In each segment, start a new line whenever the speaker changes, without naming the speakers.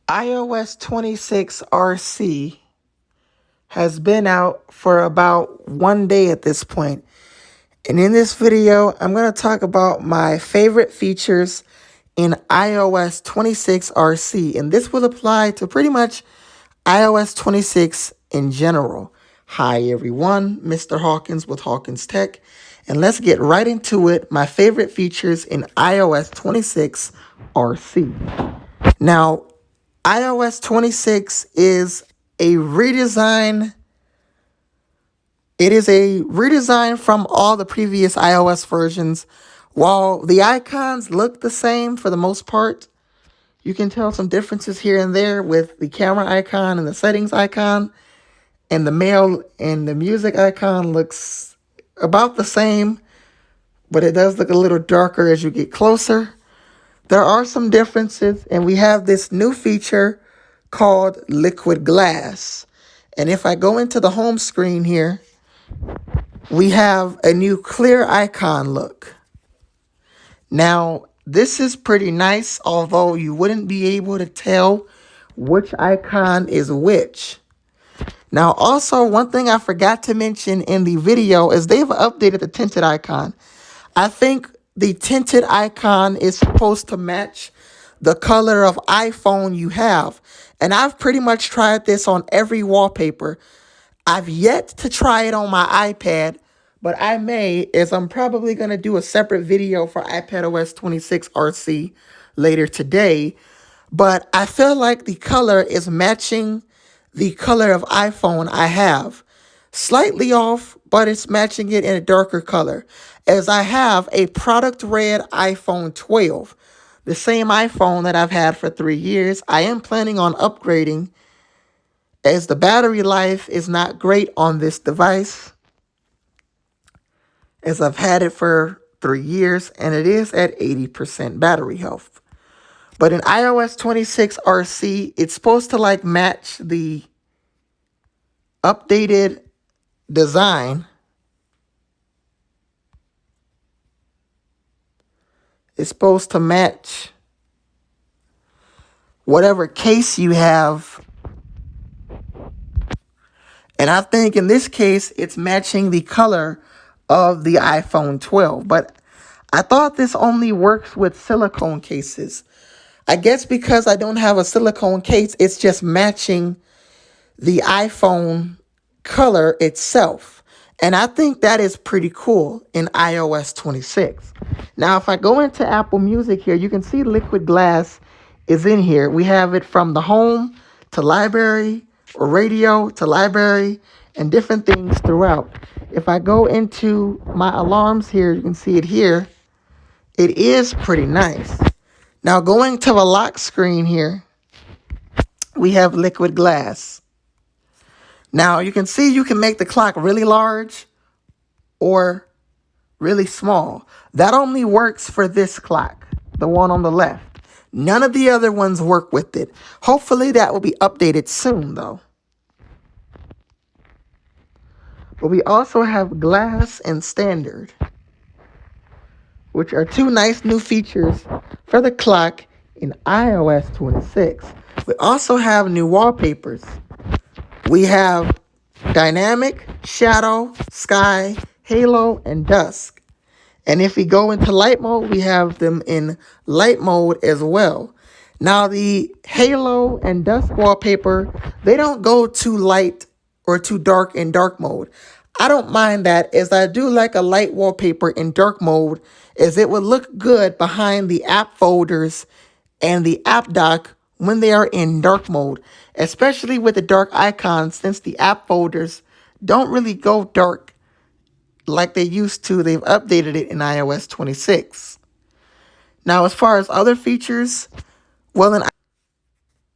iOS 26 RC has been out for about 1 day at this point. And in this video, I'm going to talk about my favorite features in iOS 26 RC. And this will apply to pretty much iOS 26 in general. Hi everyone, Mr. Hawkins with Hawkins Tech. And let's get right into it. My favorite features in iOS 26 RC. Now, iOS 26 is a redesign. It is a redesign from all the previous iOS versions. While the icons look the same for the most part, you can tell some differences here and there with the camera icon and the settings icon, and the mail and the music icon looks about the same, but it does look a little darker as you get closer. There are some differences, and we have this new feature called Liquid Glass. And if I go into the home screen here, we have a new clear icon look. Now, this is pretty nice, although you wouldn't be able to tell which icon is which. Now, also, one thing I forgot to mention in the video is they've updated the tinted icon. I think the tinted icon is supposed to match the color of iPhone you have. And I've pretty much tried this on every wallpaper. I've yet to try it on my iPad, but I may, as I'm probably going to do a separate video for iPadOS 26 RC later today. But I feel like the color is matching the color of iPhone I have. Slightly off, but it's matching it in a darker color, as I have a product red iPhone 12, the same iPhone that I've had for 3 years. I am planning on upgrading, as the battery life is not great on this device, as I've had it for 3 years and it is at 80% battery health. But in iOS 26 RC, it's supposed to like match the updated design. It's supposed to match whatever case you have. And I think in this case, it's matching the color of the iPhone 12. But I thought this only works with silicone cases. I guess because I don't have a silicone case, it's just matching the iPhone color itself. And I think that is pretty cool in iOS 26. Now, if I go into Apple Music here, you can see Liquid Glass is in here. We have it from the home to library, or radio to library, and different things throughout. If I go into my alarms here, you can see it here. It is pretty nice. Now, going to the lock screen here, we have Liquid Glass. Now, you can see you can make the clock really large or really small. That only works for this clock, the one on the left. None of the other ones work with it. Hopefully, that will be updated soon, though. But we also have Glass and Standard, which are two nice new features for the clock in iOS 26. We also have new wallpapers. We have Dynamic, Shadow, Sky, Halo, and Dusk. And if we go into light mode, we have them in light mode as well. Now, the Halo and Dusk wallpaper, they don't go too light or too dark in dark mode. I don't mind that, as I do like a light wallpaper in dark mode, as it would look good behind the app folders and the app dock when they are in dark mode, especially with the dark icons, since the app folders don't really go dark like they used to. They've updated it in iOS 26. Now, as far as other features, well, in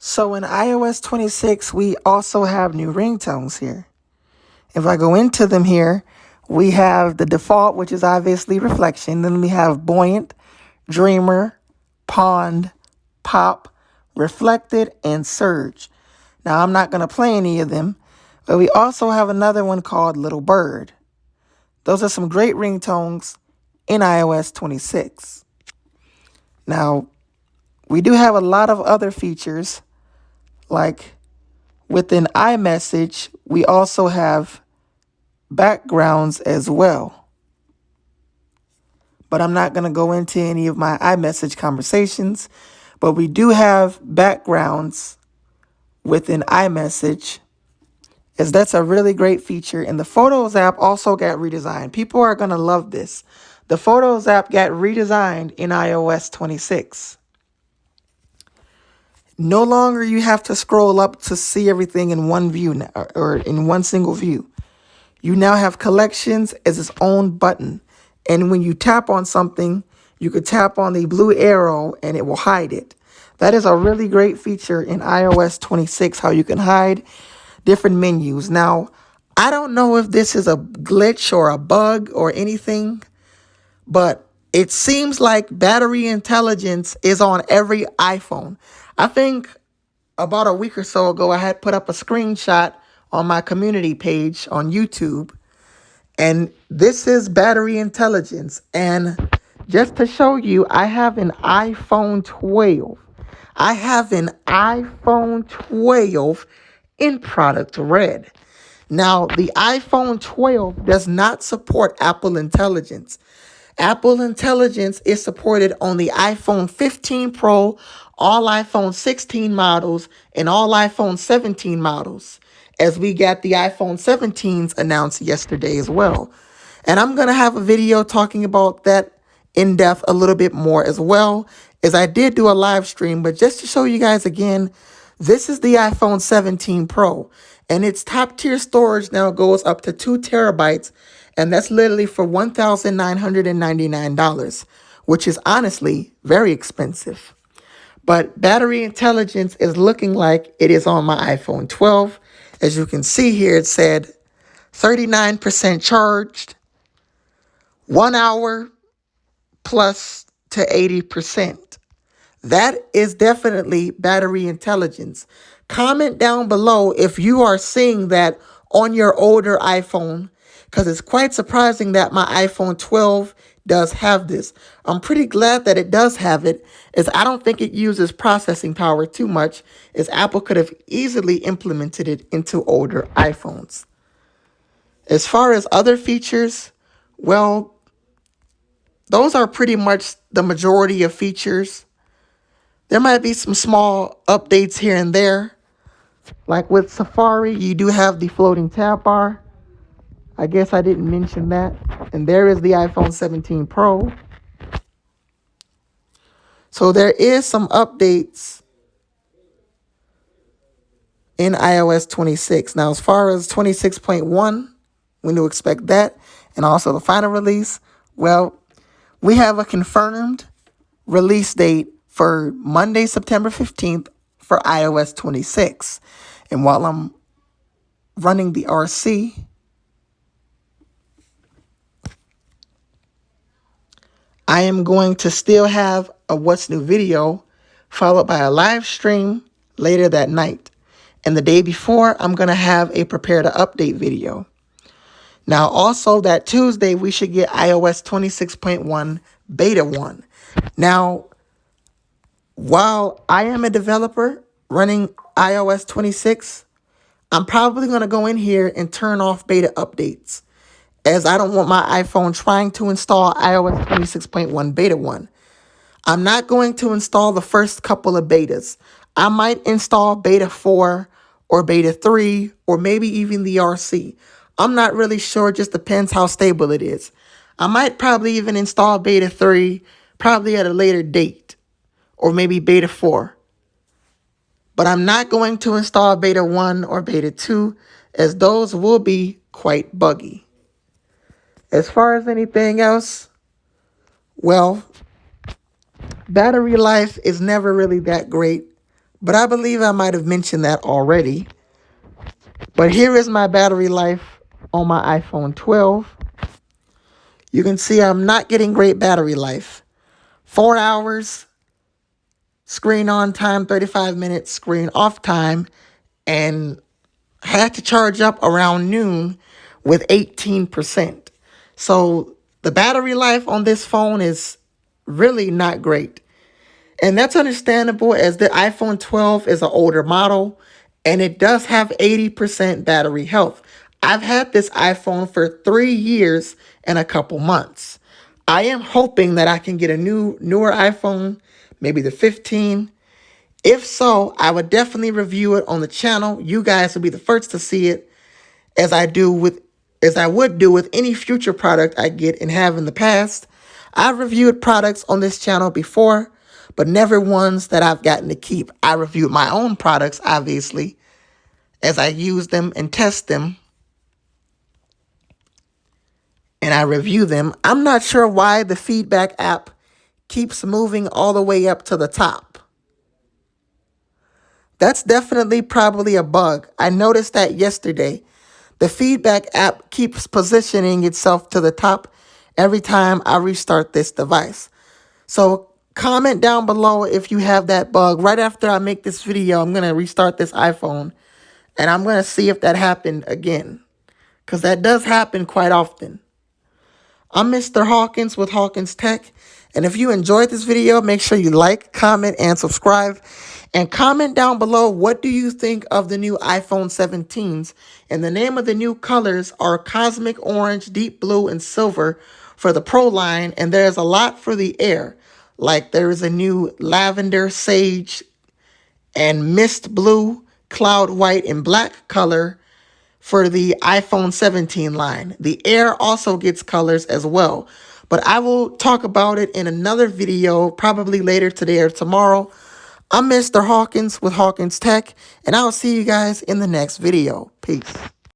iOS 26, we also have new ringtones here. If I go into them here, we have the default, which is obviously reflection. Then we have buoyant, dreamer, pond, pop, reflected, and surge. Now, I'm not going to play any of them, but we also have another one called Little Bird. Those are some great ringtones in iOS 26. Now, we do have a lot of other features like within iMessage, we also have backgrounds as well. But I'm not going to go into any of my iMessage conversations. But we do have backgrounds within iMessage, as that's a really great feature. And the Photos app also got redesigned. People are going to love this. The Photos app got redesigned in iOS 26. No longer you have to scroll up to see everything in one view or in one single view. You now have collections as its own button. And when you tap on something, you could tap on the blue arrow and it will hide it. That is a really great feature in iOS 26, how you can hide different menus. Now, I don't know if this is a glitch or a bug or anything, but it seems like battery intelligence is on every iPhone. I think about a week or so ago, I had put up a screenshot on my community page on YouTube. And this is battery intelligence. And just to show you, I have an iPhone 12. I have an iPhone 12 in product red. Now, the iPhone 12 does not support Apple Intelligence. Apple Intelligence is supported on the iPhone 15 Pro, all iPhone 16 models, and all iPhone 17 models, as we got the iPhone 17s announced yesterday as well. And I'm going to have a video talking about that in depth a little bit more as well, as I did do a live stream. But just to show you guys again, this is the iPhone 17 Pro, and its top tier storage now goes up to 2 terabytes, and that's literally for $1,999, which is honestly very expensive. But battery intelligence is looking like it is on my iPhone 12. As you can see here, it said 39% charged, 1 hour plus to 80%. That is definitely battery intelligence. Comment down below if you are seeing that on your older iPhone, because it's quite surprising that my iPhone 12 does have this. I'm pretty glad that it does have it, as I don't think it uses processing power too much, as Apple could have easily implemented it into older iPhones. As far as other features, well, those are pretty much the majority of features. There might be some small updates here and there. Like with Safari, you do have the floating tab bar. I guess I didn't mention that. And there is the iPhone 17 Pro. So there is some updates in iOS 26. Now, as far as 26.1, when to expect that, and also the final release, well, we have a confirmed release date for Monday, September 15th for iOS 26. And while I'm running the RC, I am going to still have a What's New video followed by a live stream later that night. And the day before, I'm going to have a prepare to update video. Now, also that Tuesday, we should get iOS 26.1 Beta 1. Now, while I am a developer running iOS 26, I'm probably going to go in here and turn off beta updates, as I don't want my iPhone trying to install iOS 26.1 Beta 1. I'm not going to install the first couple of betas. I might install Beta 4 or Beta 3 or maybe even the RC. I'm not really sure. It just depends how stable it is. I might probably even install Beta 3 probably at a later date, or maybe Beta 4. But I'm not going to install Beta 1 or Beta 2, as those will be quite buggy. As far as anything else, well, battery life is never really that great, but I believe I might have mentioned that already. But here is my battery life on my iPhone 12. You can see I'm not getting great battery life. 4 hours, screen on time, 35 minutes, screen off time, and I had to charge up around noon with 18%. So the battery life on this phone is really not great. And that's understandable as the iPhone 12 is an older model and it does have 80% battery health. I've had this iPhone for 3 years and a couple months. I am hoping that I can get a newer iPhone, maybe the 15. If so, I would definitely review it on the channel. You guys will be the first to see it, as I would do with any future product I get and have in the past. I've reviewed products on this channel before, but never ones that I've gotten to keep. I reviewed my own products, obviously, as I use them and test them, and I review them. I'm not sure why the feedback app keeps moving all the way up to the top. That's definitely probably a bug. I noticed that yesterday. The feedback app keeps positioning itself to the top every time I restart this device. So comment down below if you have that bug. Right after I make this video, I'm going to restart this iPhone and I'm going to see if that happened again, because that does happen quite often. I'm Mr. Hawkins with Hawkins Tech. And if you enjoyed this video, make sure you like, comment, and subscribe. And comment down below, what do you think of the new iPhone 17s? And the name of the new colors are Cosmic Orange, Deep Blue, and Silver for the Pro line. And there's a lot for the Air. Like there is a new Lavender, Sage, and Mist Blue, Cloud White, and Black color for the iPhone 17 line. The Air also gets colors as well, but I will talk about it in another video, probably later today or tomorrow. I'm Mr. Hawkins with Hawkins Tech, and I'll see you guys in the next video. Peace.